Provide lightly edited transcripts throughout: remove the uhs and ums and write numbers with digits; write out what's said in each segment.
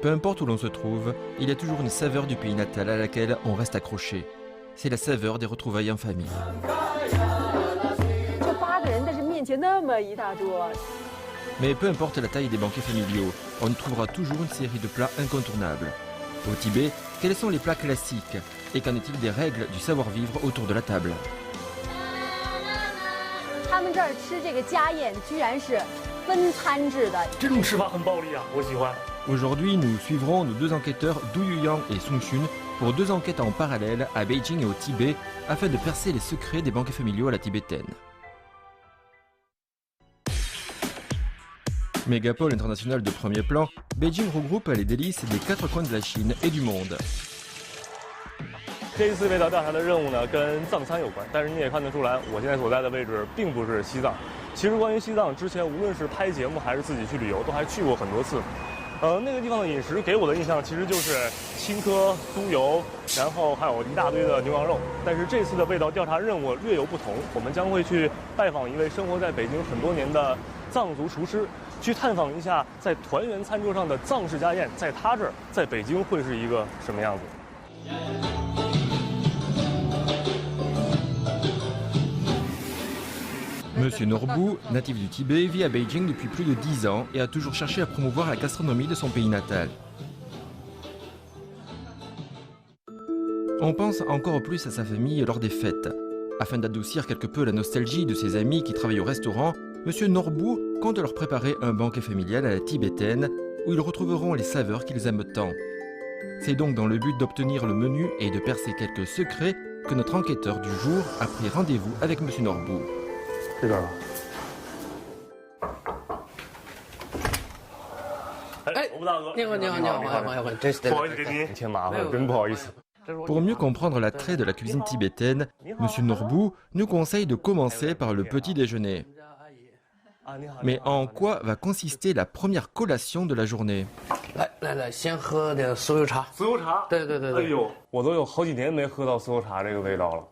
Peu importe où l'on se trouve, il y a toujours une saveur du pays natal à laquelle on reste accroché. C'est la saveur des retrouvailles en famille. Mais peu importe la taille des banquets familiaux, on y trouvera toujours une série de plats incontournables. Au Tibet, quels sont les plats classiques? Et qu'en est-il des règles du savoir-vivre autour de la table? Aujourd'hui, nous suivrons nos deux enquêteurs Du Yuyang et Sung Chun pour deux enquêtes en parallèle à Beijing et au Tibet afin de percer les secrets des banquets familiaux à la tibétaine. Mégapole internationale de premier plan, Beijing regroupe les délices des quatre coins de la Chine et du monde. 这一次味道调查的任务呢，跟藏餐有关，但是你也看得出来，我现在所在的位置并不是西藏。其实关于西藏，之前无论是拍节目还是自己去旅游，都还去过很多次。那个地方的饮食给我的印象其实就是青稞、酥油，然后还有一大堆的牛羊肉。但是这次的味道调查任务略有不同，我们将会去拜访一位生活在北京很多年的藏族厨师。 去探访一下，在团圆餐桌上的藏式家宴，在他这儿，在北京会是一个什么样子？ Monsieur Norbu, natif du Tibet, vit à Beijing depuis plus de 10 ans et a toujours cherché à promouvoir la gastronomie de son pays natal. On pense encore plus à sa famille lors des fêtes. Afin d'adoucir quelque peu la nostalgie de ses amis qui travaillent au restaurant, Monsieur Norbu compte leur préparer un banquet familial à la tibétaine où ils retrouveront les saveurs qu'ils aiment tant. C'est donc dans le but d'obtenir le menu et de percer quelques secrets que notre enquêteur du jour a pris rendez-vous avec Monsieur Norbu. 这边吧。哎，吴大哥，你好，你好，你好，不好意思给您添麻烦，真不好意思。 Pour mieux comprendre l'attrait de la cuisine tibétaine, Monsieur Norbu nous conseille de commencer par le petit déjeuner. Mais en quoi va consister la première collation de la journée? 来，先喝点酥油茶。酥油茶？对。哎呦，我都有好几年没喝到酥油茶这个味道了。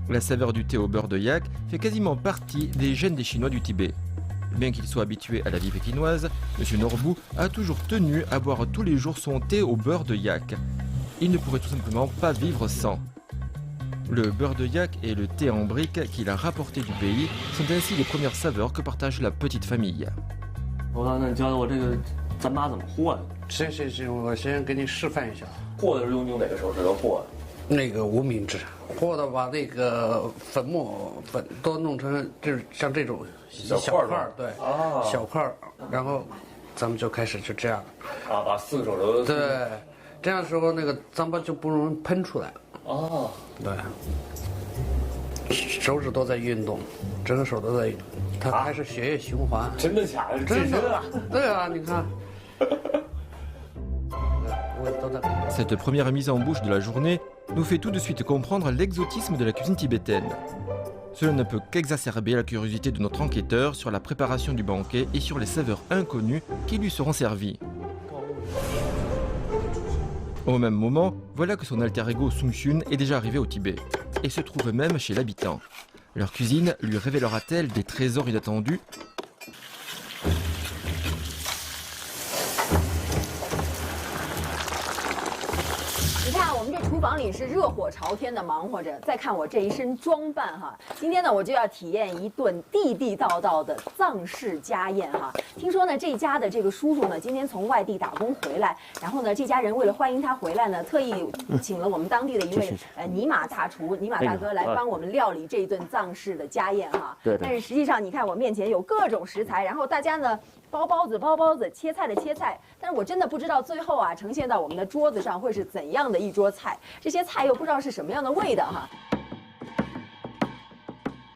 La saveur du thé au beurre de yak fait quasiment partie des gènes des Chinois du Tibet. Bien qu'il soit habitué à la vie pékinoise, M. Norbu a toujours tenu à boire tous les jours son thé au beurre de yak. Il ne pourrait tout simplement pas vivre sans. Le beurre de yak et le thé en brique qu'il a rapporté du pays sont ainsi les premières saveurs que partage la petite famille. 那你教我这个糌粑怎么和呀？行，我先给你示范一下。和的是用哪个手指头和？那个无名指，和的把那个粉都弄成就是像这种小块儿，对，小块儿，然后咱们就开始就这样。把4个手指头。对，这样的时候那个糌粑就不容易喷出来。哦，对。手指都在运动，整个手都在运动，它还是血液循环。真的假的？真的啊！对啊，你看。 Cette première mise en bouche de la journée nous fait tout de suite comprendre l'exotisme de la cuisine tibétaine. Cela ne peut qu'exacerber la curiosité de notre enquêteur sur la préparation du banquet et sur les saveurs inconnues qui lui seront servies. Au même moment, voilà que son alter ego Sung Chun est déjà arrivé au Tibet et se trouve même chez l'habitant. Leur cuisine lui révélera-t-elle des trésors inattendus? 厨房里是热火朝天的忙活着，再看我这一身装扮哈，今天呢我就要体验一顿地地道道的藏式家宴哈。听说呢这家的这个叔叔呢今天从外地打工回来，然后呢这家人为了欢迎他回来呢，特意请了我们当地的一位尼玛大厨尼玛大哥来帮我们料理这一顿藏式的家宴哈。对。但是实际上你看我面前有各种食材，然后大家呢包包子，切菜的切菜，但是我真的不知道最后啊呈现到我们的桌子上会是怎样的一桌菜。 这些菜又不知道是什么样的味道哈。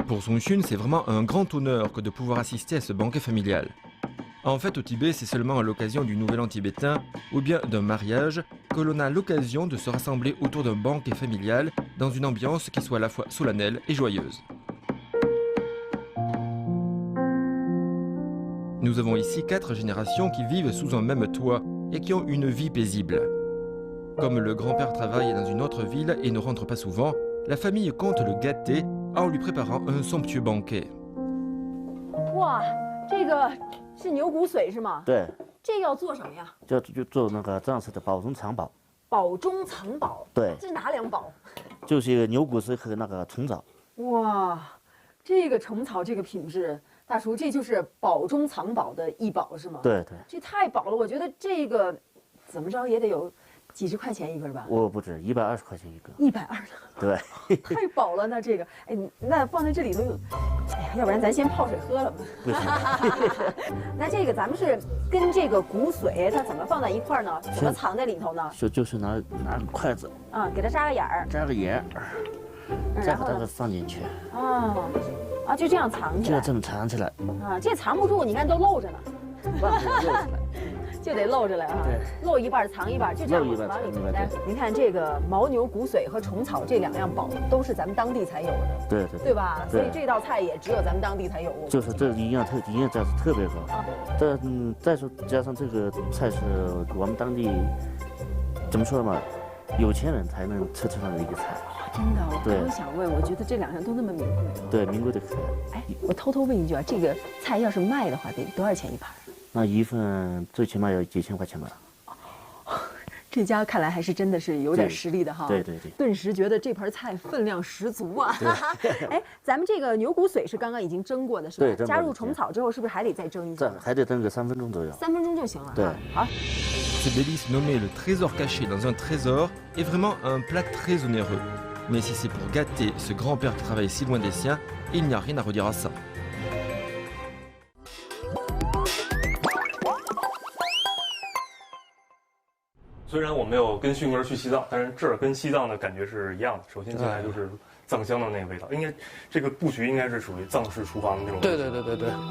Pour Sung Chun, c'est vraiment un grand honneur que de pouvoir assister à ce banquet familial. En fait, au Tibet, c'est seulement à l'occasion du Nouvel An tibétain ou bien d'un mariage que l'on a l'occasion de se rassembler autour d'un banquet familial dans une ambiance qui soit à la fois solennelle et joyeuse. Nous avons ici 4 générations qui vivent sous un même toit et qui ont une vie paisible. Comme le grand-père travaille dans une autre ville et ne rentre pas souvent, la famille compte le gâter en lui préparant un somptueux banquet. 哇，这个是牛骨髓是吗？对，这要做什么呀？就做那个藏式的宝中藏宝。宝中藏宝。对，这是哪两宝？就是一个牛骨髓和那个虫草。哇，这个虫草这个品质，大叔，这就是宝中藏宝的一宝是吗？对对，这太宝了，我觉得这个怎么着也得有几十块钱一根吧？我不止120块钱一个。120，对，太饱了。那这个，哎，那放在这里头，哎呀，要不然咱先泡水喝了吧？为什么？那这个咱们是跟这个骨髓它怎么放在一块儿呢？怎么藏在里头呢？就是拿个筷子，给它扎个眼儿，扎个眼，再把它呢？放进去。就这样藏起来。就这么藏起来。这藏不住，你看都露着呢。露出来。就得露着来啊，对，露一半藏一半，就这样往里头。您看这个牦牛骨髓和虫草这2样宝都是咱们当地才有的，对，对吧？所以这道菜也只有咱们当地才有。就是这营养价值特别高。再说加上这个菜是我们当地怎么说嘛，有钱人才能吃上的一个菜。真的，我想问，我觉得这2样都那么名贵。对，名贵的可。哎，我偷偷问一句啊，这个菜要是卖的话，得多少钱一盘？那一份最起码要几千块钱吧。这家看来还是真的是有点实力的哈。对。顿时觉得这盘菜分量十足啊。哎，咱们这个牛骨髓是刚刚已经蒸过的，是吧？对。加入虫草之后，是不是还得再蒸一下？还得蒸个3分钟左右。3分钟就行了。对。好。Ce délice nommé le trésor caché dans un trésor est vraiment un plat très onéreux. Mais si c'est pour gâter ce grand-père qui travaille si loin des siens, il n'y a rien à redire à ça. 虽然我没有跟迅哥去西藏，但是这儿跟西藏的感觉是一样的。首先进来就是藏香的那个味道，应该这个布局应该是属于藏式厨房的那种。对。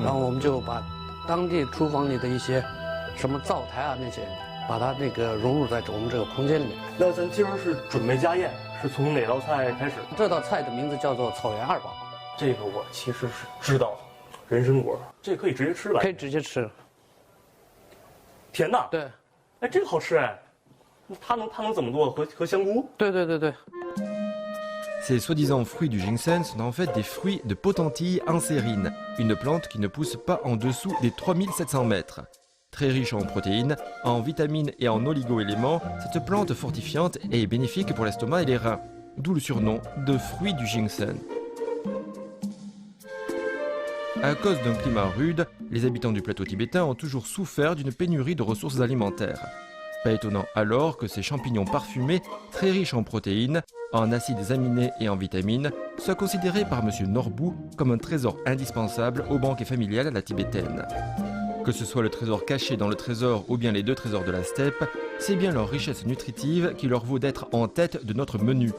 然后我们就把当地厨房里的一些什么灶台啊那些，把它那个融入在我们这个空间里面。那咱今儿是准备家宴，是从哪道菜开始？这道菜的名字叫做草原2宝。这个我其实是知道，人参果，这可以直接吃吧？可以直接吃。甜的。对。哎，这个好吃哎。它能怎么做？和香菇？对。Ces soi-disant fruits du ginseng sont en fait des fruits de potentille encérine, une plante qui ne pousse pas en dessous des 3700 mètres. Très riche en protéines, en vitamines et en oligo-éléments, cette plante fortifiante est bénéfique pour l'estomac et les reins, d'où le surnom de fruit du ginseng. À cause d'un climat rude, les habitants du plateau tibétain ont toujours souffert d'une pénurie de ressources alimentaires. Pas étonnant alors que ces champignons parfumés, très riches en protéines, en acides aminés et en vitamines, soient considérés par M. Norbou comme un trésor indispensable aux banquets familiales à la tibétaine. Que ce soit le trésor caché dans le trésor ou bien les 2 trésors de la steppe, c'est bien leur richesse nutritive qui leur vaut d'être en tête de notre menu.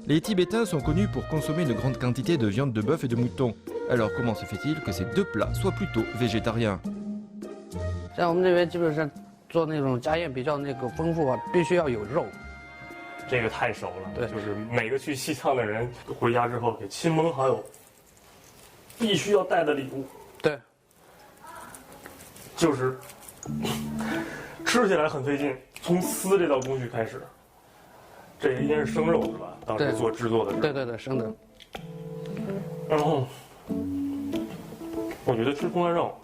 Les Tibétains sont connus pour consommer une grande quantité de viande de bœuf et de mouton. Alors comment se fait-il que ces 2 plats soient plutôt végétariens? 在我们这边基本上做那种家宴比较那个丰富啊，必须要有肉。这个太熟了，对，就是每个去西藏的人回家之后给亲朋好友必须要带的礼物。对，就是吃起来很费劲，从撕这道工序开始。这应该是生肉是吧？当时做制作的时候。对，生的。然后我觉得吃风干肉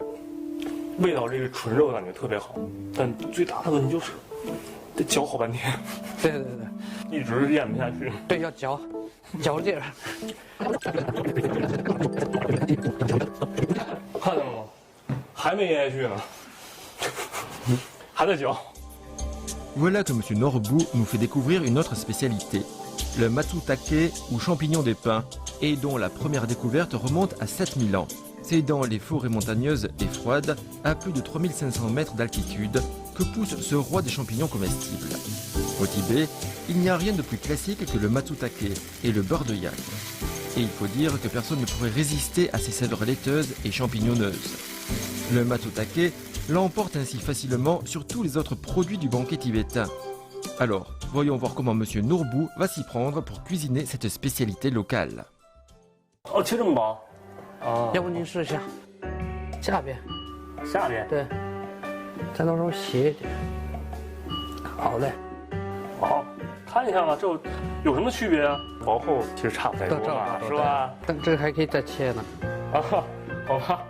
味道这个纯肉感觉特别好，但最大的问题就是得嚼好半天。对，一直咽不下去。对，要嚼劲儿。看见了吗？还没咽下去呢，还在嚼。Voilà que M. Norbou nous fait découvrir une autre spécialité, le matsutake ou champignon des pins, et dont la première découverte remonte à 7000 ans. C'est dans les forêts montagneuses et froides, à plus de 3500 mètres d'altitude, que pousse ce roi des champignons comestibles. Au Tibet, il n'y a rien de plus classique que le matsutake et le beurre de yak. Et il faut dire que personne ne pourrait résister à ces saveurs laiteuses et champignonneuses. Le matsutake l'emporte ainsi facilement sur tous les autres produits du banquet tibétain. Alors, voyons voir comment M. Norbou va s'y prendre pour cuisiner cette spécialité locale. 哦，切这么薄？啊，要不您试一下，下边，对，再弄稍微斜一点。好嘞。好，看一下吧，这有什么区别啊？薄厚其实差不太多嘛，是吧？但这个还可以再切呢。啊，好吧。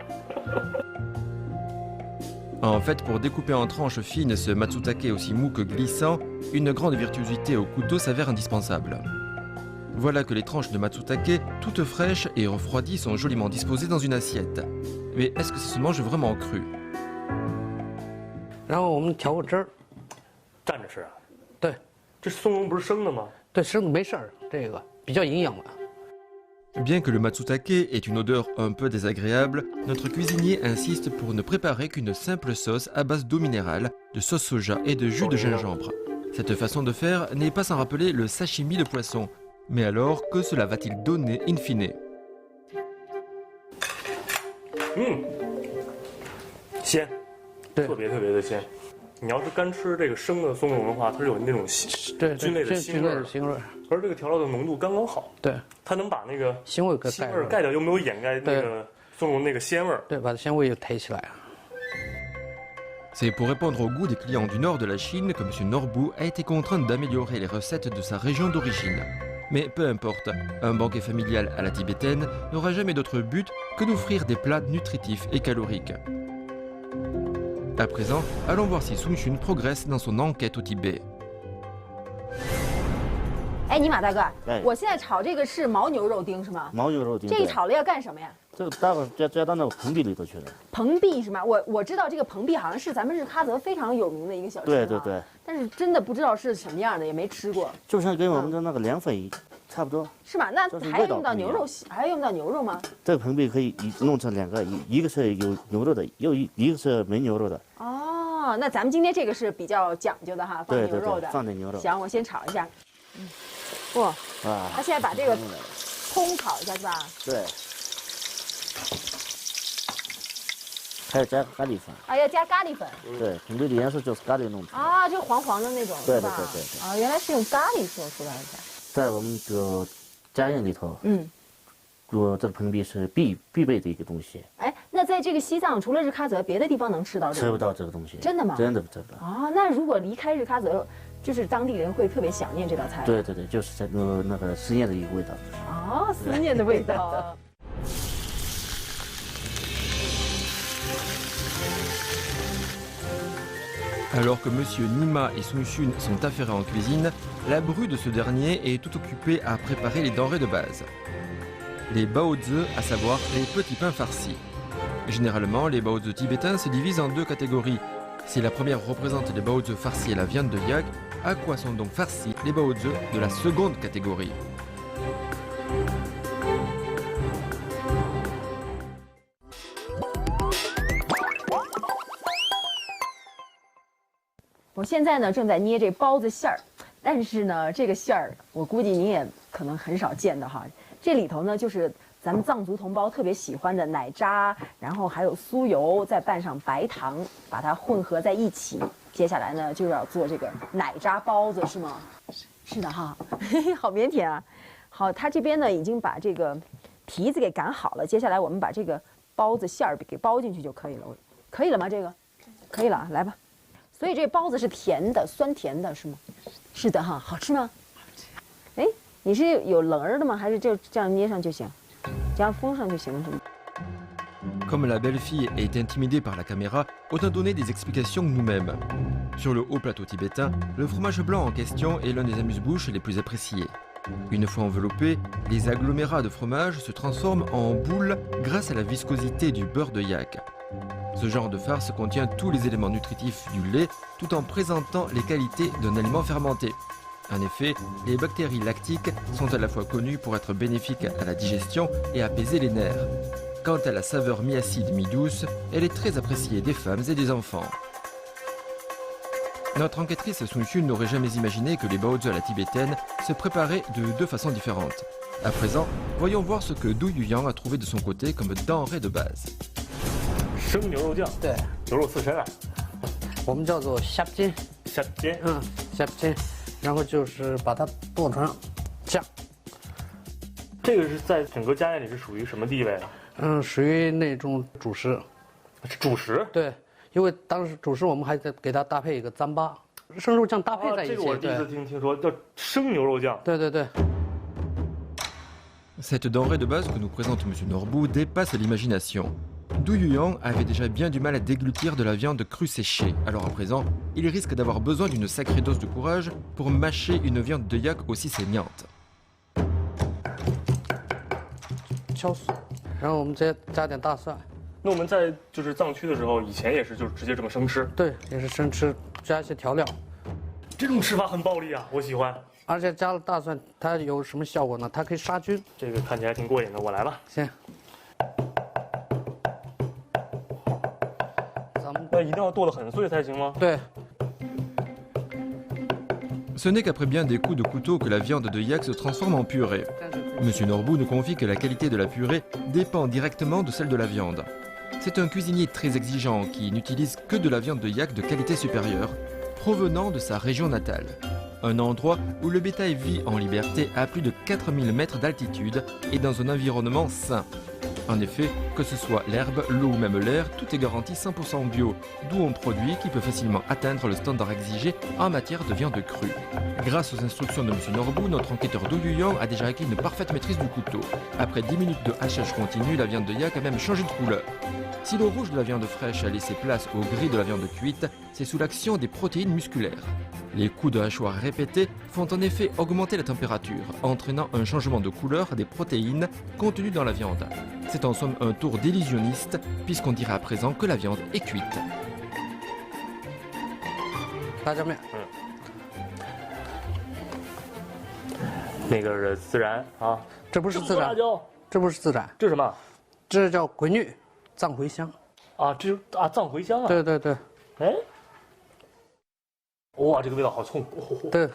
En fait, pour découper en tranches fines ce matsutake aussi mou que glissant, une grande virtuosité au couteau s'avère indispensable. Voilà que les tranches de matsutake, toutes fraîches et refroidies, sont joliment disposées dans une assiette. Mais est-ce que ça se mange vraiment cru? 然后我们调个汁儿，蘸着吃啊？对，这松茸不是生的吗？对，生的没事儿，这个比较营养嘛。 Bien que le matsutake ait une odeur un peu désagréable, notre cuisinier insiste pour ne préparer qu'une simple sauce à base d'eau minérale, de sauce soja et de jus de gingembre. Cette façon de faire n'est pas sans rappeler le sashimi de poisson. Mais alors, que cela va-t-il donner in fine? 鲜，对特别的鲜。你要是干吃这个生的松茸的话，它是有那种对菌类的腥味儿，腥味儿。而这个调料的浓度刚刚好，对，它能把那个腥味给腥味盖掉，又没有掩盖那个松茸那个鲜味儿。对，把它鲜味又抬起来。 C'est pour répondre au goût des clients du nord de la Chine que M. Norbu a été contraint d'améliorer les recettes de sa région d'origine. Mais peu importe, un banquet familial à la tibétaine n'aura jamais d'autre but que d'offrir des plats nutritifs et caloriques. À présent, allons voir si Sun Xun progresse dans son enquête au Tibet. 哎，尼玛大哥，哎我现在炒这个是牦牛肉丁是吗？牦牛肉丁。这一炒了要干什么呀？这个待会儿加到那个盆壁里头去了。蓬壁是吗？我知道这个蓬壁好像是咱们日喀则非常有名的一个小吃、啊。对。但是真的不知道是什么样的，也没吃过。就像跟我们的那个凉粉差不多。是吗？那就是还要味道不一样用到牛肉，还要用到牛肉吗？这个盆壁可以弄成两个，一个是有牛肉的，一个是没牛肉的。哦，那咱们今天这个是比较讲究的哈，放对牛肉的。对，放点牛肉。行，我先炒一下。哇，啊，他现在把这个空炒一下是吧？对。还要加咖喱粉。啊，要加咖喱粉。对，盆壁的颜色就是咖喱弄出来的。啊，就黄黄的那种，对是吧？对。啊，原来是用咖喱做出来的。在我们的家宴里头，嗯，做这个盆壁是必备的一个东西。哎，那在这个西藏，除了日喀则，别的地方能吃到这个？吃不到这个东西。真的吗？真的。啊，那如果离开日喀则，就是当地人会特别想念这道菜。对，就是在那个思念的一个味道。哦，思念的味道。Alors que M. Nima et Sun Xun sont affairés en cuisine, la bru de ce dernier est tout occupée à préparer les denrées de base. Les baozi, à savoir les petits pains farcis. Généralement, les baozi tibétains se divisent en deux catégories. Si la première représente les baozi farcis et la viande de yak, à quoi sont donc farcis les baozi de la seconde catégorie? 我现在呢正在捏这包子馅儿，但是呢这个馅儿我估计你也可能很少见的哈。这里头呢就是咱们藏族同胞特别喜欢的奶渣，然后还有酥油，再拌上白糖，把它混合在一起。接下来呢就要做这个奶渣包子是吗？是的哈，好腼腆啊。好，他这边呢已经把这个皮子给擀好了，接下来我们把这个包子馅儿给包进去就可以了。可以了吗？这个可以了，来吧。所以这包子是甜的，酸甜的是吗？是的哈，好吃吗？哎，你是有棱儿的吗？还是就这样捏上就行？这样封上就行了是吗？ Comme la belle fille est intimidée par la caméra, autant donner des explications nous-mêmes. Sur le haut plateau tibétain, le fromage blanc en question est l'un des amuse-bouches les plus appréciés. Une fois enveloppés, les agglomérats de fromage se transforment en boules grâce à la viscosité du beurre de yak. Ce genre de farce contient tous les éléments nutritifs du lait tout en présentant les qualités d'un aliment fermenté. En effet, les bactéries lactiques sont à la fois connues pour être bénéfiques à la digestion et apaiser les nerfs. Quant à la saveur mi-acide, mi-douce, elle est très appréciée des femmes et des enfants. Notre enquêtrice Sun Xun n'aurait jamais imaginé que les baozi à la tibétaine se préparaient de deux façons différentes. À présent, voyons voir ce que Du Yuyang a trouvé de son côté comme denrée de base. 生牛肉酱，对，牛肉刺身啊，我们叫做虾筋，虾筋，虾筋，然后就是把它剁成酱。这个是在整个家宴里是属于什么地位啊？属于那种主食。是主食？对，因为当时主食我们还得给它搭配一个糌粑，生肉酱搭配在一起。这个我第一次听说叫生牛肉酱。对。 Cette denrée de base que nous présente M. Norbu dépasse l'imagination. Du Yuyang avait déjà bien du mal à déglutir de la viande crue séchée, alors à présent, il risque d'avoir besoin d'une sacrée dose de courage pour mâcher une viande de yak aussi saignante. 敲碎，然后我们再加点大蒜，那我们在就是藏区的时候，以前也是就是直接这么生吃，对，也是生吃，加一些调料，这种吃法很暴力啊，我喜欢。而且加了大蒜，它有什么效果呢？它可以杀菌。这个看起来挺过瘾的，我来吧。行，咱们那一定要剁得很碎才行吗？对， Ce n'est qu'après bien des coups de couteau que la viande de yak se transforme en purée. Monsieur Norbou nous confie que la qualité de la purée dépend directement de celle de la viande. C'est un cuisinier très exigeant qui n'utilise que de la viande de yak de qualité supérieure, provenant de sa région natale. Un endroit où le bétail vit en liberté à plus de 4000 mètres d'altitude et dans un environnement sain. En effet, que ce soit l'herbe, l'eau ou même l'air, tout est garanti 100% bio, d'où un produit qui peut facilement atteindre le standard exigé en matière de viande crue. Grâce aux instructions de M. Norbou, notre enquêteur Du Yuyang a déjà acquis une parfaite maîtrise du couteau. Après 10 minutes de hachage continu, la viande de yak a même changé de couleur. Si le rouge de la viande fraîche a laissé place au gris de la viande cuite, c'est sous l'action des protéines musculaires. Les coups de hachoir répétés font en effet augmenter la température, entraînant un changement de couleur des protéines contenues dans la viande. C'est en somme un tour d'illusionniste, puisqu'on dirait à présent que la viande est cuite. 辣椒面，那个是孜然啊，这不是孜然，辣椒，这不是孜然，这是什么？这叫鬼女藏茴香。啊，这是啊藏茴香啊。对对对哎，哇，这个味道好冲。对，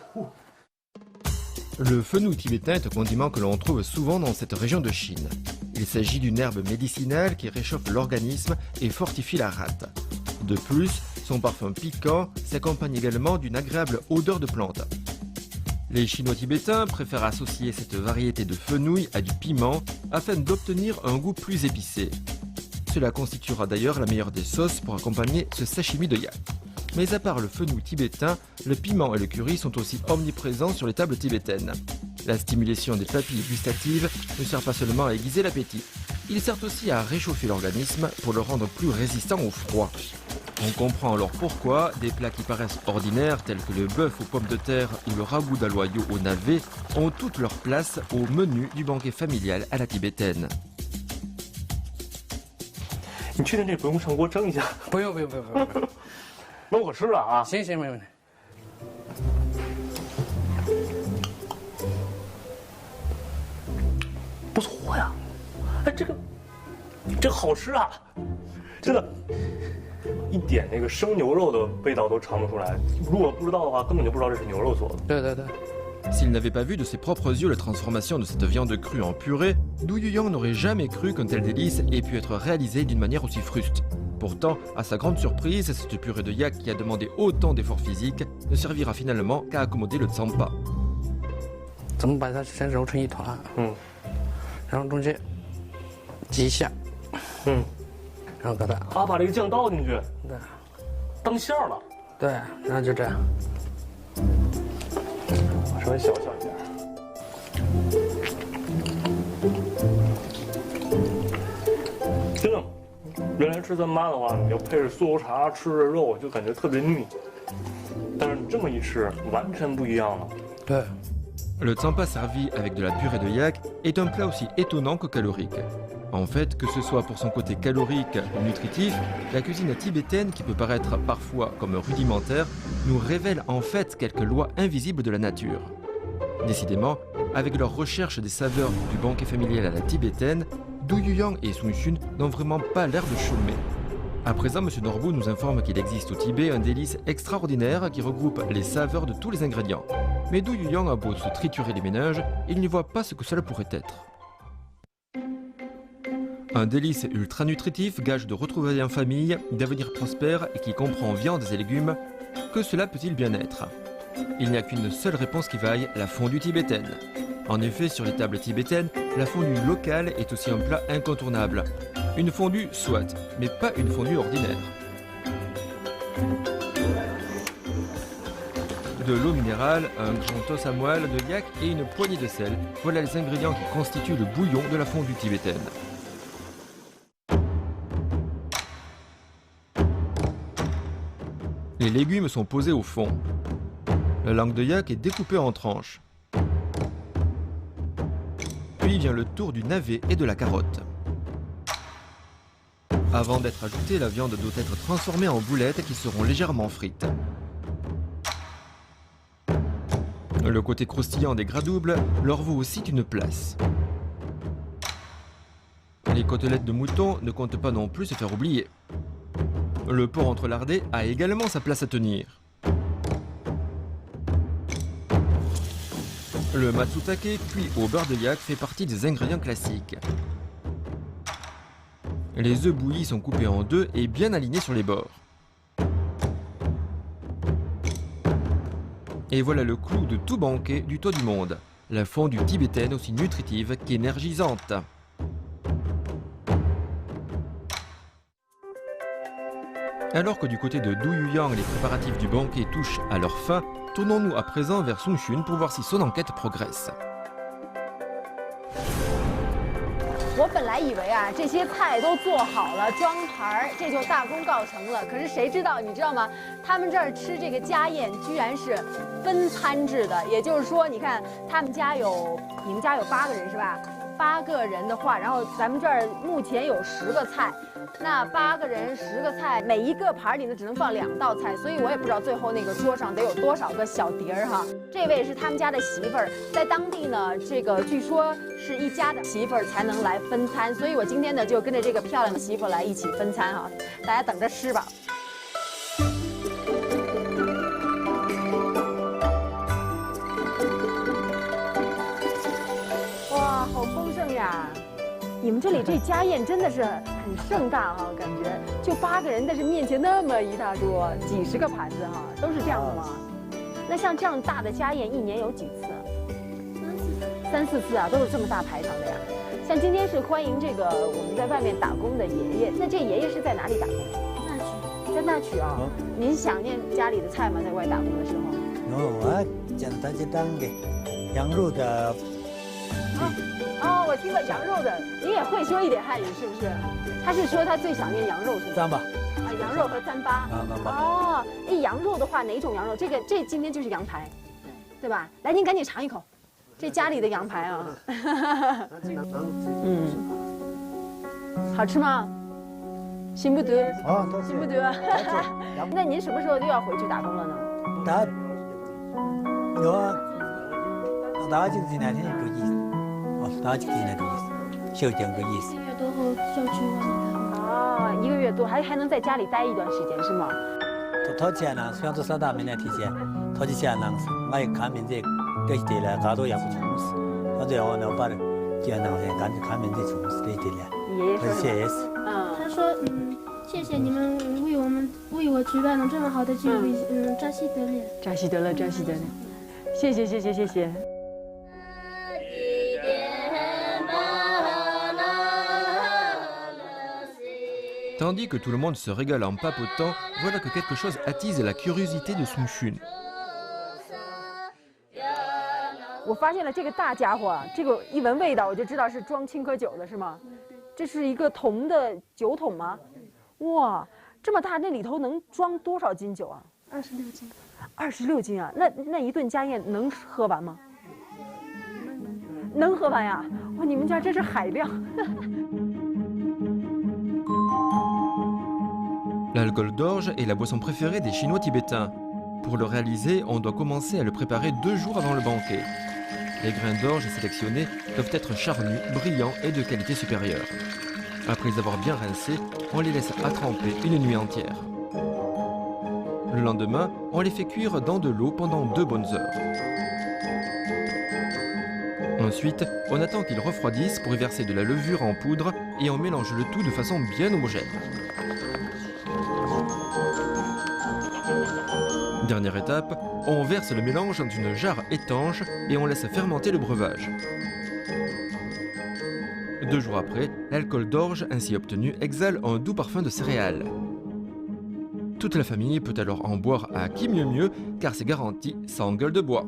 Le fenouil tibétain est un condiment que l'on trouve souvent dans cette région de Chine. Il s'agit d'une herbe médicinale qui réchauffe l'organisme et fortifie la rate. De plus, son parfum piquant s'accompagne également d'une agréable odeur de plante. Les Chinois tibétains préfèrent associer cette variété de fenouil à du piment afin d'obtenir un goût plus épicé. Cela constituera d'ailleurs la meilleure des sauces pour accompagner ce sashimi de yak. Mais à part le fenouil tibétain, le piment et le curry sont aussi omniprésents sur les tables tibétaines. La stimulation des papilles gustatives ne sert pas seulement à aiguiser l'appétit, il sert aussi à réchauffer l'organisme pour le rendre plus résistant au froid. On comprend alors pourquoi des plats qui paraissent ordinaires tels que le bœuf aux pommes de terre ou le ragoût d'aloyau au navet ont toute leur place au menu du banquet familial à la tibétaine. 你确定这不用上锅蒸一下？不用不用不用不用，不用那我吃了啊。行行没问题。不错呀，哎，这个好吃啊，真的，一点那个生牛肉的味道都尝不出来。如果不知道的话，根本就不知道这是牛肉做的。对对对， S'il n'avait pas vu de ses propres yeux la transformation de cette viande crue en purée, Du Yuyang n'aurait jamais cru qu'un tel délice ait pu être réalisé d'une manière aussi fruste. Pourtant, à sa grande surprise, cette purée de yak qui a demandé autant d'efforts physiques ne servira finalement qu'à accommoder le tsampa. 咱们把它先揉成一团，然后中间挤一下，然后给它，啊，把这个酱倒进去，对当馅儿了。对，然后就这样。 稍微小一点。真的，原来吃咱妈的话，你要配着酥油茶吃着肉，就感觉特别腻。但是你这么一吃，完全不一样了。对， Le tsampa servi avec de la purée de yak est un plat aussi étonnant que calorique. En fait, que ce soit pour son côté calorique ou nutritif, la cuisine tibétaine, qui peut paraître parfois comme rudimentaire, nous révèle en fait quelques lois invisibles de la nature. Décidément, avec leur recherche des saveurs du banquet familial à la tibétaine, Du Yuyang et Sun Xun n'ont vraiment pas l'air de chômer. À présent, M. Norbou nous informe qu'il existe au Tibet un délice extraordinaire qui regroupe les saveurs de tous les ingrédients. Mais Du Yuyang a beau se triturer les méninges, il n'y voit pas ce que cela pourrait être. Un délice ultra nutritif, gage de retrouvailles en famille, d'avenir prospère et qui comprend viandes et légumes, que cela peut-il bien être? Il n'y a qu'une seule réponse qui vaille, la fondue tibétaine. En effet, sur les tables tibétaines, la fondue locale est aussi un plat incontournable. Une fondue, soit, mais pas une fondue ordinaire. De l'eau minérale, un grand os à moelle de yak et une poignée de sel, voilà les ingrédients qui constituent le bouillon de la fondue tibétaine. Les légumes sont posés au fond. La langue de yak est découpée en tranches. Puis vient le tour du navet et de la carotte. Avant d'être ajoutée, la viande doit être transformée en boulettes qui seront légèrement frites. Le côté croustillant des gras doubles leur vaut aussi une place. Les côtelettes de mouton ne comptent pas non plus se faire oublier. Le porc entrelardé a également sa place à tenir. Le matsutake, cuit au beurre de yak, fait partie des ingrédients classiques. Les œufs bouillis sont coupés en deux et bien alignés sur les bords. Et voilà le clou de tout banquet du toit du monde. La fondue tibétaine aussi nutritive qu'énergisante. Alors que du côté de Douyuyang, les préparatifs du banquet touchent à leur fin, tournons-nous à présent vers Sung Chun pour voir si son enquête progresse. 我本来以为啊，这些菜都做好了，装盘儿，这就大功告成了。可是谁知道，你知道吗？他们这儿吃这个家宴，居然是分餐制的。也就是说，你看他们家有，你们家有8个人是吧？8个人的话，然后咱们这儿目前有10个菜，那8个人10个菜，每一个盘里呢只能放2道菜，所以我也不知道最后那个桌上得有多少个小碟儿哈。这位是他们家的媳妇儿，在当地呢，这个据说是一家的媳妇儿才能来分餐，所以我今天呢就跟着这个漂亮的媳妇来一起分餐哈，大家等着吃吧。哇，好丰盛呀！你们这里这家宴真的是很盛大哈，感觉就8个人，但是面前那么一大桌，几十个盘子哈，都是这样的吗？那像这样大的家宴，一年有几次？3、4次啊，都是这么大排场的呀。像今天是欢迎这个我们在外面打工的爷爷，那这爷爷是在哪里打工？那曲。在那曲啊。您想念家里的菜吗？在外打工的时候？我讲他去当给羊肉的。哦，我听到羊肉的，你也会说一点汉语是不是？他是说他最想念羊肉是吗？糌粑。啊，羊肉和糌粑。哦，哎，羊肉的话，哪种羊肉？这今天就是羊排，对吧？来，您赶紧尝一口，这家里的羊排啊。嗯，好吃吗？心不得，心不得。那您什么时候又要回去打工了呢？打就是那天个意思，打就是那个意思，休点个意思。1个月多后就去外面打工。哦，1个月多，还能在家里待一段时间是吗？他钱呢，虽然说3大明年提前，他就钱呢，我一看明这这一点了，他都也不从事，他最后呢把钱呢赶紧看明这从事这一点了。你爷爷说谢谢。他说谢谢你们为我举办了这么好的聚会，扎西德勒。扎西德勒，扎西德勒，谢谢谢谢谢谢。Tandis que tout le monde se régale en papotant, voilà que quelque chose attise la curiosité de Sung Chun. 我发现了这个大家伙，这个一闻味道我就知道是装青稞酒的，是吗？这是一个铜的酒桶吗？哇，这么大，那里头能装多少斤酒啊26斤。26斤啊！那一顿家宴能喝完吗？能喝完呀！哇，你们家真是海量。L'alcool d'orge est la boisson préférée des Chinois tibétains. Pour le réaliser, on doit commencer à le préparer 2 jours avant le banquet. Les grains d'orge sélectionnés doivent être charnus, brillants et de qualité supérieure. Après les avoir bien rincés, on les laisse attremper une nuit entière. Le lendemain, on les fait cuire dans de l'eau pendant 2 bonnes heures. Ensuite, on attend qu'ils refroidissent pour y verser de la levure en poudre et on mélange le tout de façon bien homogène. Dernière étape, on verse le mélange dans une jarre étanche et on laisse fermenter le breuvage. 2 jours après, l'alcool d'orge ainsi obtenu exhale un doux parfum de céréales. Toute la famille peut alors en boire à qui mieux mieux, car c'est garanti sans gueule de bois.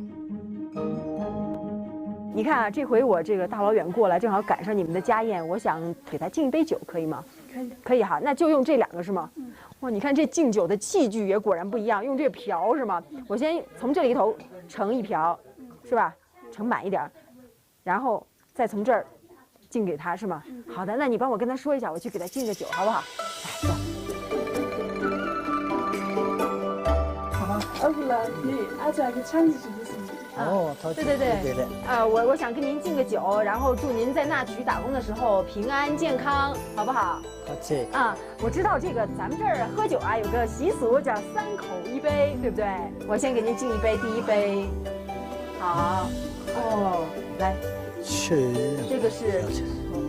你看啊，这回我这个大老远过来，正好赶上你们的家宴，我想给他敬一杯酒，可以吗？可以。可以哈，那就用这2个是吗？哇，你看这敬酒的器具也果然不一样，用这个瓢是吗？我先从这里头盛一瓢，是吧？盛满一点，然后再从这儿敬给他是吗？好的，那你帮我跟他说一下，我去给他敬个酒，好不好？来，走。 哦，对对对，我想跟您敬个酒，然后祝您在那曲打工的时候平安健康，好不好？好谢。啊，我知道这个咱们这儿喝酒啊有个习俗叫3口1杯，对不对？我先给您敬一杯，第一杯。好，哦，来，是。这个是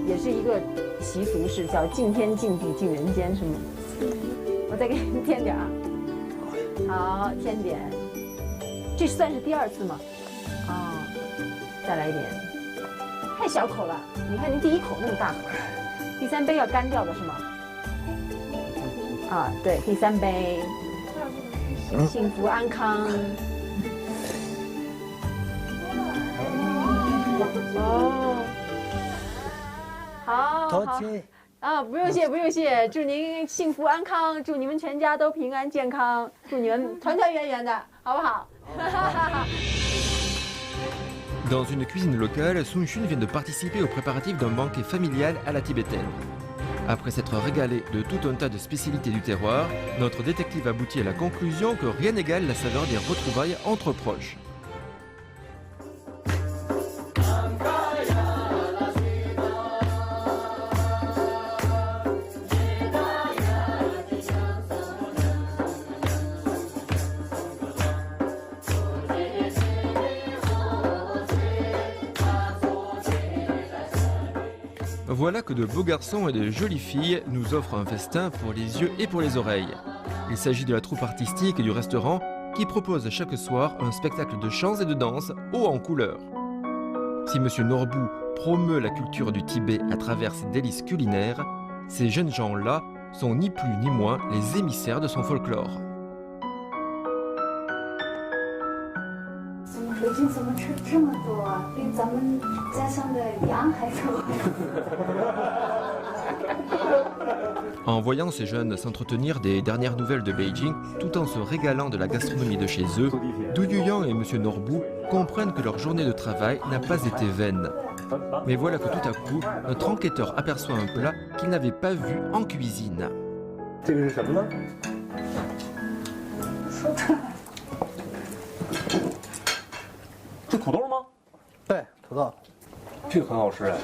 也是一个习俗，是叫敬天敬地敬人间，是吗？我再给您添点啊。好，添点。这算是第2次吗？哦，再来一点，太小口了。你看您第1口那么大口，第3杯要干掉的是吗？啊，对，第3杯，幸福安康。哦，好，好。啊，不用谢，不用谢，祝您幸福安康，祝你们全家都平安健康，祝你们团团圆圆的，好不好？ Dans une cuisine locale, Sun Xun vient de participer aux préparatifs d'un banquet familial à la tibétaine. Après s'être régalé de tout un tas de spécialités du terroir, notre détective aboutit à la conclusion que rien n'égale la saveur des retrouvailles entre proches. Voilà que de beaux garçons et de jolies filles nous offrent un festin pour les yeux et pour les oreilles. Il s'agit de la troupe artistique du restaurant qui propose chaque soir un spectacle de chants et de danse haut en couleur. Si M. Norbu promeut la culture du Tibet à travers ses délices culinaires, ces jeunes gens-là sont ni plus ni moins les émissaires de son folklore. 北京怎么吃这么多啊？比咱们家乡的羊还多。En voyant ces jeunes s'entretenir des dernières nouvelles de Beijing, tout en se régalant de la gastronomie de chez eux, Du Yuyang et M. Norbu comprennent que leur journée de travail n'a pas été vaine. Mais voilà que tout à coup, notre enquêteur aperçoit un plat qu'il n'avait pas vu en cuisine. 这个是什么呢？说出来。这土豆吗？对，土豆。这个很好吃哎。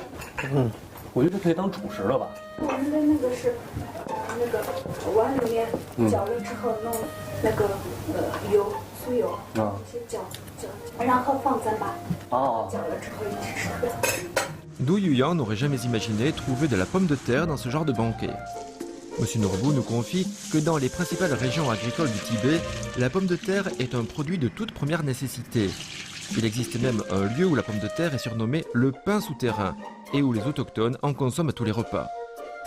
嗯，我觉得这可以当主食了吧。我们的那个是，那个碗里面搅了之后弄那个油酥油，先搅，然后放糌粑。哦。搅了之后一起吃特别好吃。 Du Yuyang n'aurait jamais imaginé trouver de la pomme de terre dans ce genre de banquet. M. Norbu nous confie que dans les principales régions agricoles du Tibet, la pomme de terre est un produit de toute première nécessité. Il existe même un lieu où la pomme de terre est surnommée le pain souterrain et où les autochtones en consomment à tous les repas.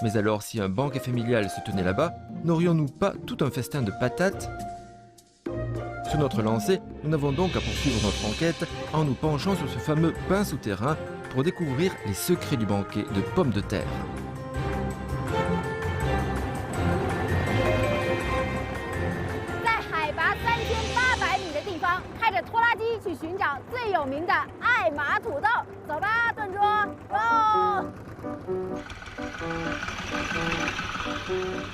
Mais alors, si un banquet familial se tenait là-bas, n'aurions-nous pas tout un festin de patates? Sur notre lancée, nous n'avons donc à poursuivre notre enquête en nous penchant sur ce fameux pain souterrain pour découvrir les secrets du banquet de pommes de terre. 拖拉机去寻找最有名的艾玛土豆，走吧，炖桌，Go！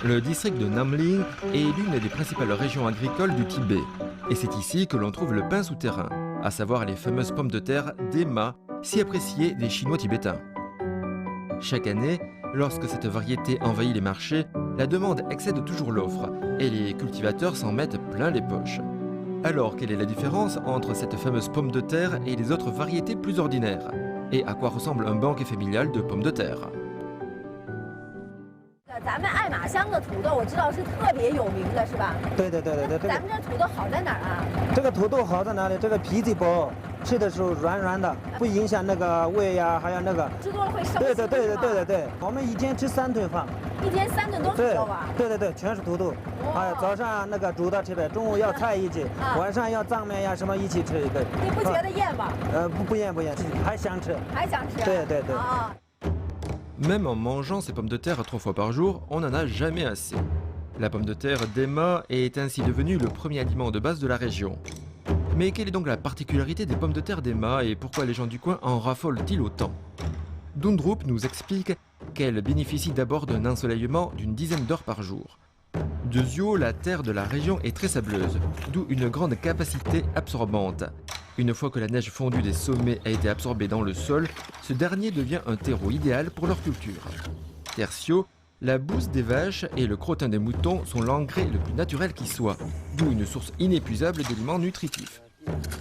Le district de Namling est l'une des principales régions agricoles du Tibet. Et c'est ici que l'on trouve le pain souterrain, à savoir les fameuses pommes de terre d'Ema, si appréciées des Chinois tibétains. Chaque année, lorsque cette variété envahit les marchés, la demande excède toujours l'offre, et les cultivateurs s'en mettent plein les poches. Alors, quelle est la différence entre cette fameuse pomme de terre et les autres variétés plus ordinaires? Et à quoi ressemble un banquet familial de pommes de terre? 咱们爱马乡的土豆，我知道是特别有名的，是吧？对。咱们这土豆好在哪儿啊？这个土豆好在哪里？这个皮子薄，吃的时候软软的，不影响那个胃呀，还有那个。吃多了会生气。对。我们一天吃3顿饭。一天3顿都是土豆啊？对，全是土豆。还有早上那个煮到这边，中午要菜一起，晚上要藏面呀什么一起吃一个。你不觉得厌吗？不厌，还想吃。还想吃？对。啊。 Même en mangeant ces pommes de terre 3 fois par jour, on n'en a jamais assez. La pomme de terre d'Emma est ainsi devenue le premier aliment de base de la région. Mais quelle est donc la particularité des pommes de terre d'Emma et pourquoi les gens du coin en raffolent-ils autant? Dundrup nous explique qu'elle bénéficie d'abord d'un ensoleillement d'une dizaine d'heures par jour. De Zio, la terre de la région est très sableuse, d'où une grande capacité absorbante. Une fois que la neige fondue des sommets a été absorbée dans le sol, ce dernier devient un terreau idéal pour leur culture. Tertio, la bouse des vaches et le crottin des moutons sont l'engrais le plus naturel qui soit, d'où une source inépuisable d'aliments nutritifs.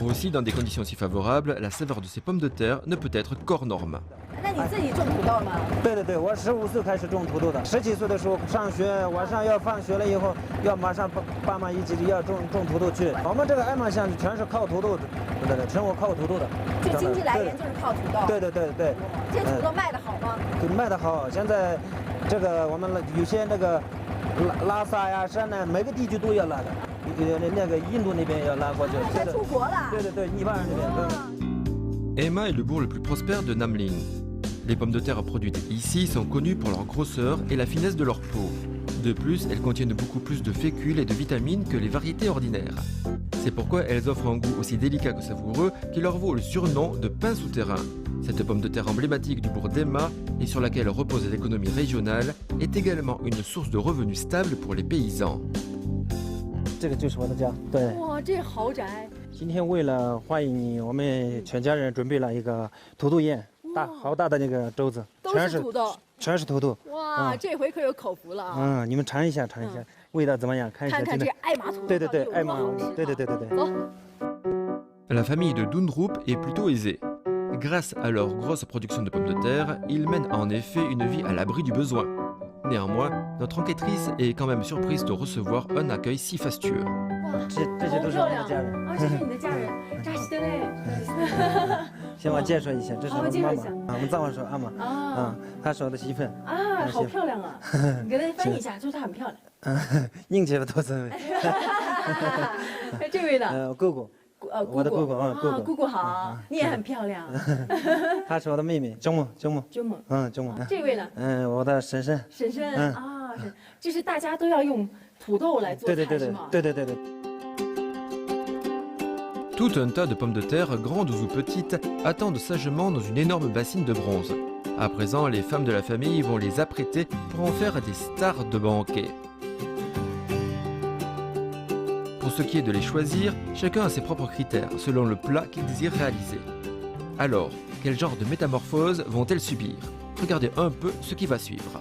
Aussi, dans des conditions si favorables, la saveur de ces pommes de terre ne peut être qu'hors norme. 那你自己种土豆吗？对对对，我15岁开始种土豆的，17岁的时候上学，晚上要放学了以后，要马上爸妈一起要种土豆去。我们这个艾玛县全是靠土豆的，对，生活靠土豆的。就经济来源就是靠土豆。对对对对。这土豆卖得好吗？卖得好，现在这个我们有些那个拉萨呀、山南每个地区都要拉的，那个印度那边要拉过去。还出国了？对对对，尼泊尔那边。Emma est le bourg le plus prospère de Namling. Les pommes de terre produites ici sont connues pour leur grosseur et la finesse de leur peau. De plus, elles contiennent beaucoup plus de fécule et de vitamines que les variétés ordinaires. C'est pourquoi elles offrent un goût aussi délicat que savoureux qui leur vaut le surnom de pain souterrain. Cette pomme de terre emblématique du bourg d'Emma et sur laquelle repose l'économie régionale est également une source de revenus stable pour les paysans. 这个就是我的家，对。哇，这豪宅！今天为了欢迎你，我们全家人准备了一个土豆宴，好大的那个粥子，都是土豆，全是土豆。哇，这回可有口福了啊！嗯，你们尝一下，味道怎么样？看看这艾玛土豆，对对对，艾玛，对。走。La famille de Dundrup est plutôt aisée. Grâce à leur grosse production de pommes de terre, ils mènent en effet une vie à l'abri du besoin. Néanmoins, notre enquêtrice est quand même surprise de recevoir un accueil si fastueux. 这些都是我们的家人啊，这是你的家人，扎西德嘞。先我介绍一下，这是我妈妈，我们藏话说阿玛，啊，她是我的媳妇。啊，好漂亮啊！你给她翻译一下，就是她很漂亮。硬气的多森。这位呢？姑姑。我的姑姑啊，姑姑好，你也很漂亮。她是我的妹妹，周木。周木。周木。这位呢？我的婶婶。婶婶啊，就是大家都要用土豆来做菜是吗？对。Tout un tas de pommes de terre, grandes ou petites, attendent sagement dans une énorme bassine de bronze. À présent, les femmes de la famille vont les apprêter pour en faire des stars de banquet. Pour ce qui est de les choisir, chacun a ses propres critères selon le plat qu'il désire réaliser. Alors, quel genre de métamorphose vont-elles subir? Regardez un peu ce qui va suivre.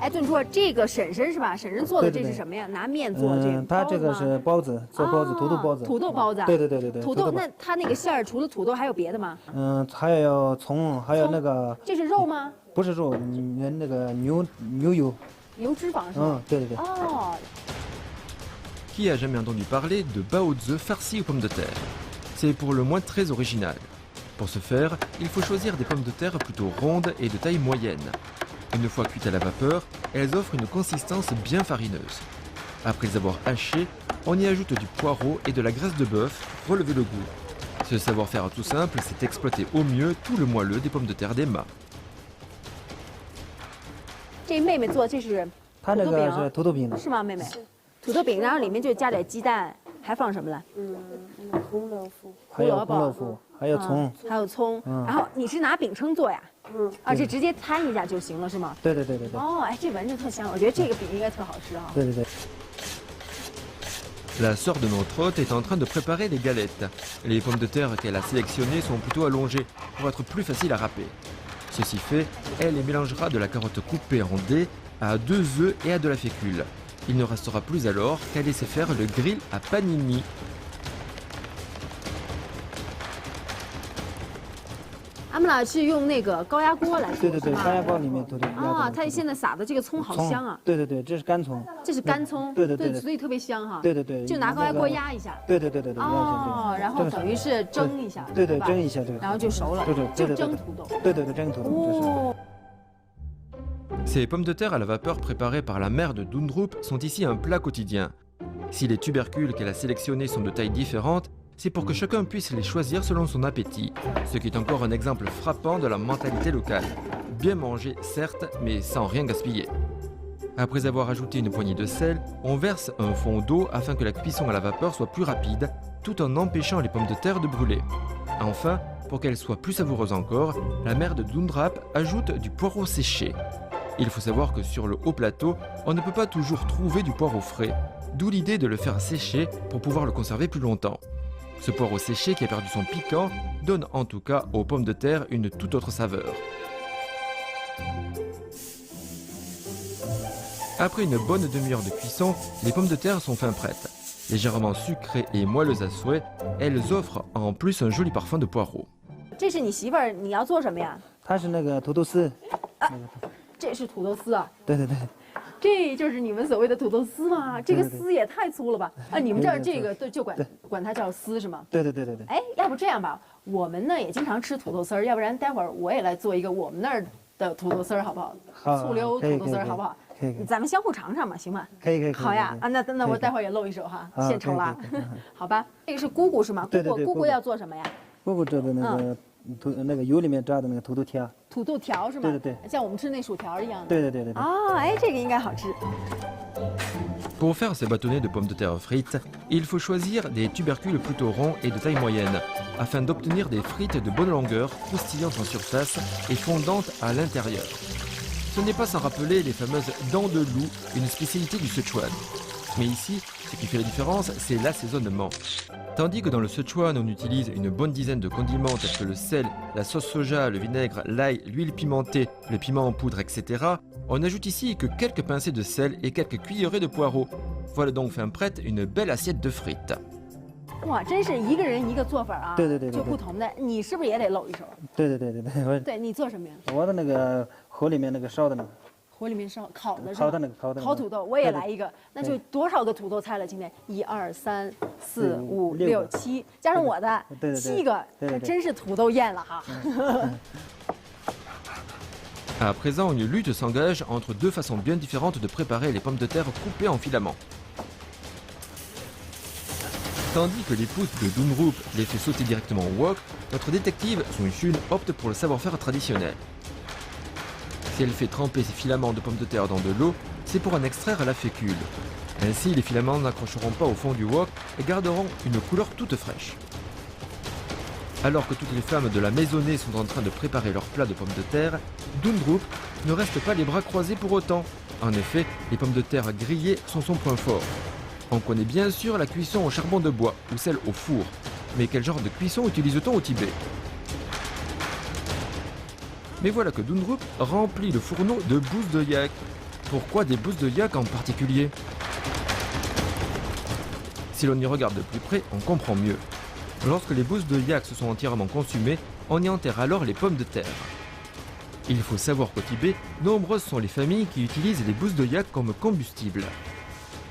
哎，顿说这个婶婶是吧？婶婶做的这是什么呀？拿面做这个。她这个是包子，做包子，土豆包子。土豆包子。对。土豆，那它那个馅儿除了土豆还有别的吗？还有葱，还有那个。这是肉吗？不是肉，那个牛油。牛脂肪是吗？对。哦。Qui a jamais entendu parler de baozi farci aux pommes de terre? C'est pour le moins très original. Pour ce faire, il faut choisir des pommes de terre plutôt rondes et de taille moyenne. Une fois cuites à la vapeur, elles offrent une consistance bien farineuse. Après les avoir hachées, on y ajoute du poireau et de la graisse de bœuf pour relever le goût. Ce savoir-faire tout simple, c'est exploiter au mieux tout le moelleux des pommes de terre d'Emma. 这妹妹做这是她这个是土豆饼，是吗，妹妹？土豆饼，然后里面就加点鸡蛋，还放什么了？红萝卜，还有红萝卜，还有葱，还有葱。然后你是拿饼铛做呀？啊，这直接摊一下就行了是吗？对。哦，哎，这闻着特香，我觉得这个饼应该特好吃啊。对。La sœur de notre hôte est en train de préparer les galettes. Les pommes de terre qu'elle a sélectionnées sont plutôt allongées pour être plus faciles à râper. Ceci fait, elle les mélangera de la carotte coupée en dés à 2 œufs et à de la fécule. Il ne restera plus alors qu'à laisser faire le grill à panini. 他们俩是用那个高压锅来做，对，高压锅里面土豆。啊，它现在撒的这个葱好香啊！对，这是干葱。这是干葱。对，所以特别香哈。对。就拿高压锅压一下。对。哦，然后等于是蒸一下。对，蒸一下，然后就熟了。就蒸土豆。对，蒸土豆。 Ces pommes de terre à la vapeur préparées par la mère de Dundrup sont ici un plat quotidien. Si les tubercules qu'elle a sélectionnés sont de tailles différentes, c'est pour que chacun puisse les choisir selon son appétit, ce qui est encore un exemple frappant de la mentalité locale. Bien manger, certes, mais sans rien gaspiller. Après avoir ajouté une poignée de sel, on verse un fond d'eau afin que la cuisson à la vapeur soit plus rapide, tout en empêchant les pommes de terre de brûler. Enfin, pour qu'elles soient plus savoureuses encore, la mère de Dundrap ajoute du poireau séché. Il faut savoir que sur le haut plateau, on ne peut pas toujours trouver du poireau frais, d'où l'idée de le faire sécher pour pouvoir le conserver plus longtemps. Ce poireau séché qui a perdu son piquant donne en tout cas aux pommes de terre une toute autre saveur. Après une bonne demi-heure de cuisson, les pommes de terre sont fin prêtes. Légèrement sucrées et moelleuses à souhait, elles offrent en plus un joli parfum de poireau. 这是你媳妇儿，你要做什么呀？它是那个土豆丝。这是土豆丝啊？对对对。这就是你们所谓的土豆丝吗？这个丝也太粗了吧！啊，你们这儿这个就管它叫丝是吗？对对对对对。哎，要不这样吧，我们呢也经常吃土豆丝儿，要不然待会儿我也来做一个我们那儿的土豆丝儿，好不好？醋溜土豆丝儿，好不好？咱们相互尝尝嘛，行吗？可以。好呀，啊，那我待会儿也露一手哈，献丑了，好吧？这个是姑姑是吗？姑姑要做什么呀？姑姑做的那个油里面炸的那个土豆条。土豆条是吗？对对对，像我们吃那薯条一样的。对对对对。啊，哎，这个应该好吃。Pour faire ces bâtonnets de pommes de terre frites, il faut choisir des tubercules plutôt ronds et de taille moyenne, afin d'obtenir des frites de bonne longueur, croustillantes en surface et fondantes à l'intérieur. Ce n'est pas sans rappeler les fameuses dents de loup, une spécialité du Sichuan. Mais ici, ce qui fait la différence, c'est l'assaisonnement. Tandis que dans le Sichuan, on utilise une bonne dizaine de condiments tels que le sel, la sauce soja, le vinaigre, l'ail, l'huile pimentée, le piment en poudre, etc., on ajoute ici que quelques pincées de sel et quelques cuillerées de poireaux. Voilà donc fin prête une belle assiette de frites. 哇，真是一个人一个做法啊！对，就不同的，你是不是也得露一手？对，对你做什么呀？我的那个火里面那个烧的那个。火里面烧烤的是烤的那个烤土豆，我也来一个，那就多少个土豆菜了？今天1、2、3、4、5、6、7，加上我的7个，真是土豆宴了哈。À présent, une lutte s'engage entre deux façons bien différentes de préparer les pommes de terre coupées en filaments. Tandis que l'épouse de Dunrup les fait sauter directement au wok, notre détective Sung Shun opte pour le savoir-faire traditionnel. Si elle fait tremper ses filaments de pommes de terre dans de l'eau, c'est pour en extraire la fécule. Ainsi, les filaments n'accrocheront pas au fond du wok et garderont une couleur toute fraîche. Alors que toutes les femmes de la maisonnée sont en train de préparer leur plat de pommes de terre, Dundrup ne reste pas les bras croisés pour autant. En effet, les pommes de terre grillées sont son point fort. On connaît bien sûr la cuisson au charbon de bois ou celle au four. Mais quel genre de cuisson utilise-t-on au Tibet? Mais voilà que Dundrup remplit le fourneau de bousses de yak. Pourquoi des bousses de yak en particulier? Si l'on y regarde de plus près, on comprend mieux. Lorsque les bousses de yak se sont entièrement consumées, on y enterre alors les pommes de terre. Il faut savoir qu'au Tibet, nombreuses sont les familles qui utilisent les bousses de yak comme combustible.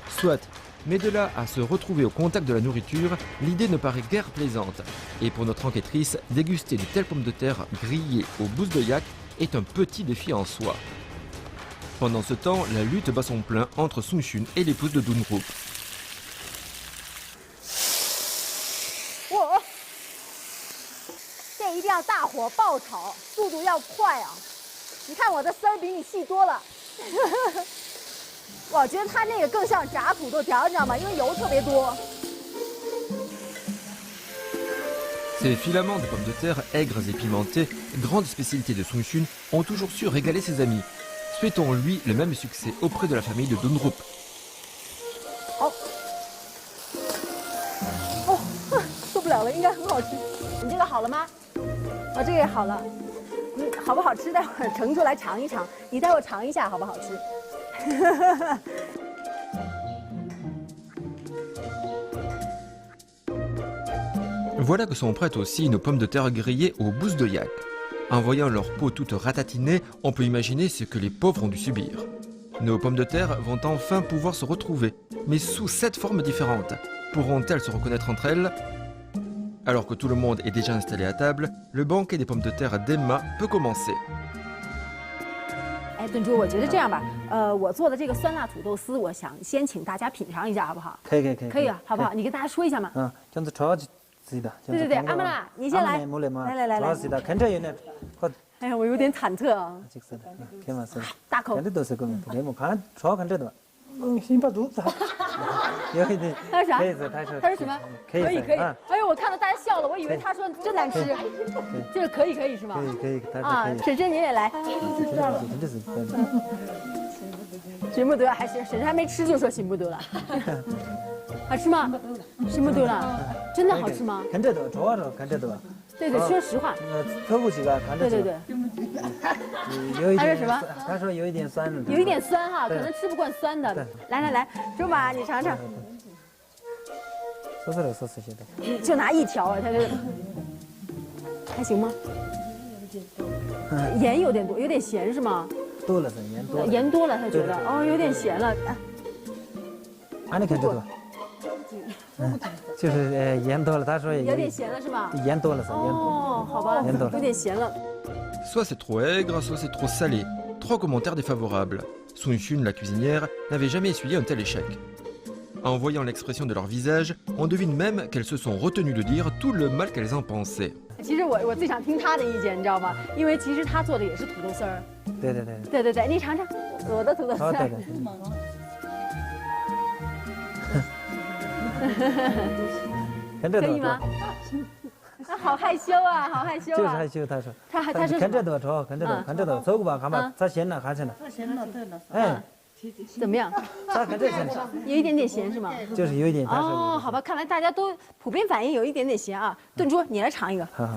Soit, mais de là à se retrouver au contact de la nourriture, l'idée ne paraît guère plaisante. Et pour notre enquêtrice, déguster de telles pommes de terre grillées aux bousses de yak est un petit défi en soi. Pendant ce temps, la lutte bat son plein entre Sung Shun et l'épouse de Dundrup. 这一定要大火爆炒，速度要快啊！你看我的丝儿比你细多了。我觉得它那个更像炸土豆条，你知道吗？因为油特别多。Ces filaments de pommes de terre aigres et pimentés, grande spécialité de Sung Shun, ont toujours su régaler ses amis. Souhaitons-lui le même succès auprès de la famille de Dundrup. 受不了了，应该很好吃。你这个好了吗？我这个也好了。好不好吃？待会儿盛出来尝一尝。你待会儿尝一下，好不好吃？Voilà que sont prêtes aussi nos pommes de terre grillées aux bousses de yak. En voyant leur peau toute ratatinée, on peut imaginer ce que les pauvres ont dû subir. Nos pommes de terre vont enfin pouvoir se retrouver, mais sous 7 formes différentes. Pourront-elles se reconnaître entre elles? Alors que tout le monde est déjà installé à table, le banquet des pommes de terre d'Emma peut commencer. 哎，炖猪，我觉得这样吧，我做的这个酸辣土豆丝，我想先请大家品尝一下，好不好？可以。可以啊，好不好？你跟大家说一下嘛。这样子炒是的。对对，阿玛拉，你先来。来。是的，看着有点。哎呀，我有点忐忑啊。是的，看嘛是。大口。看着都是个问题，我看超看着的。先把肚子。有一点。他说啥？他说什么？可以。哎呦，我看到大家笑了，我以为他说真难吃，就是可以是吗？可以。啊，婶婶你也来。行不得，还行，婶婶还没吃就说行不得了。好吃吗？行不得了，真的好吃吗？看着多，超着看着多。对，说实话。透不起来，看着。对。有一点。他说什么？他说有一点酸。有一点酸哈，可能吃不惯酸的。来，周妈你尝尝。说现在。就拿一条啊，他这还行吗？盐有点多，有点咸是吗？多了是盐多了，他觉得哦有点咸了。你看这个。就是盐多了，他说有点咸了是吧？盐多了是。哦，好吧，有点咸了。Soit c'est trop aigre, soit c'est trop salé. 3 commentaires défavorables. Sun Xun, la cuisinière, n'avait jamais essuyé un tel échec. En voyant l'expression de leur visage, on devine même qu'elles se sont retenues de dire tout le mal qu'elles en pensaient. 其实我最想听他的意见，你知道吗？因为其实他做的也是土豆丝儿。对，你尝尝我的土豆丝儿。可以吗？好害羞啊，好害羞啊！就是害羞，他说。他说看着多，看着多，走过吧，看吧，它咸了，看起来。对了。哎，怎么样？它看着咸，有一点点咸是吗？就是有一点。哦，好吧，看来大家都普遍反应有一点点咸啊。炖猪，你来尝一个。好。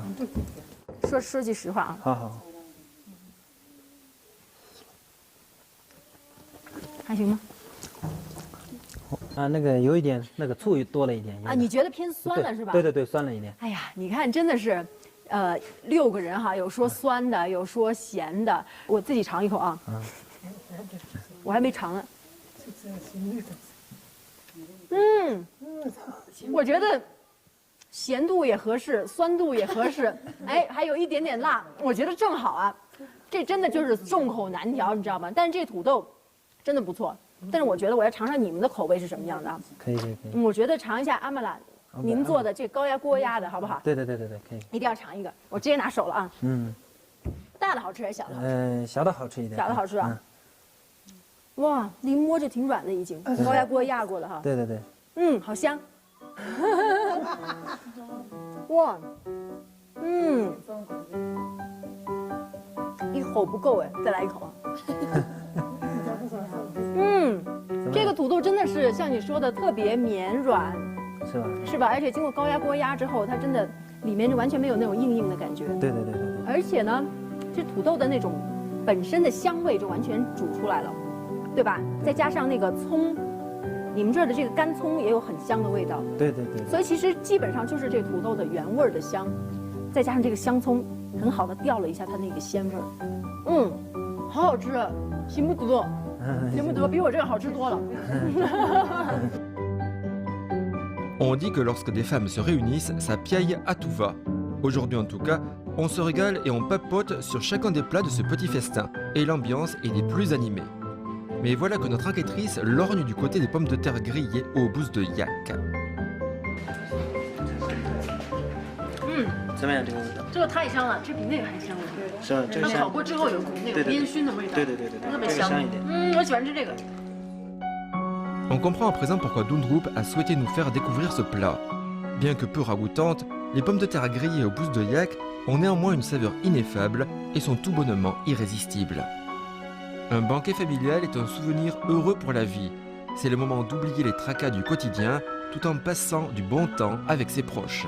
说句实话啊。好。还行吗？那个有一点，那个醋多了一点。你觉得偏酸了是吧？对，酸了一点。哎呀，你看真的是，6个人哈，有说酸的，有说咸的。我自己尝一口啊。我还没尝呢。我觉得咸度也合适，酸度也合适，哎，还有一点点辣，我觉得正好啊。这真的就是众口难调，你知道吗？但是这土豆真的不错。但是我觉得我要尝尝你们的口味是什么样的啊？可以。我觉得尝一下阿玛拉，您做的这高压锅压的好不好？对，可以。一定要尝一个，我直接拿手了啊。大的好吃还是小的？小的好吃一点。小的好吃啊。哇，您摸着挺软的已经，高压锅压过的哈。对。好香。哇，一口不够哎，再来一口。这个土豆真的是像你说的特别绵软，是吧？而且经过高压锅压之后，它真的里面就完全没有那种硬的感觉。对。而且呢，这土豆的那种本身的香味就完全煮出来了，对吧？再加上那个葱，你们这儿的这个干葱也有很香的味道。对。所以其实基本上就是这土豆的原味的香，再加上这个香葱，很好的调了一下它那个鲜味儿。好好吃，行不得。比我这个好吃多了。On dit que lorsque des femmes se réunissent, ça piaille à tout va. Aujourd'hui en tout cas, on se régale et on papote sur chacun des plats de ce petit festin, et l'ambiance est des plus animées. Mais voilà que notre enquêtrice lorgne du côté des pommes de terre grillées aux bousses de yak. 怎么样这个味道？这个太香了，这比那个还香了。是吧？这个香。它烤过之后有那个烟熏的味道。对，特别香一点。我喜欢吃这个。On comprend à présent pourquoi Dundrup a souhaité nous faire découvrir ce plat. Bien que peu ragoûtantes, les pommes de terre grillées aux bousses de yak ont néanmoins une saveur ineffable et sont tout bonnement irrésistibles. Un banquet familial est un souvenir heureux pour la vie. C'est le moment d'oublier les tracas du quotidien tout en passant du bon temps avec ses proches.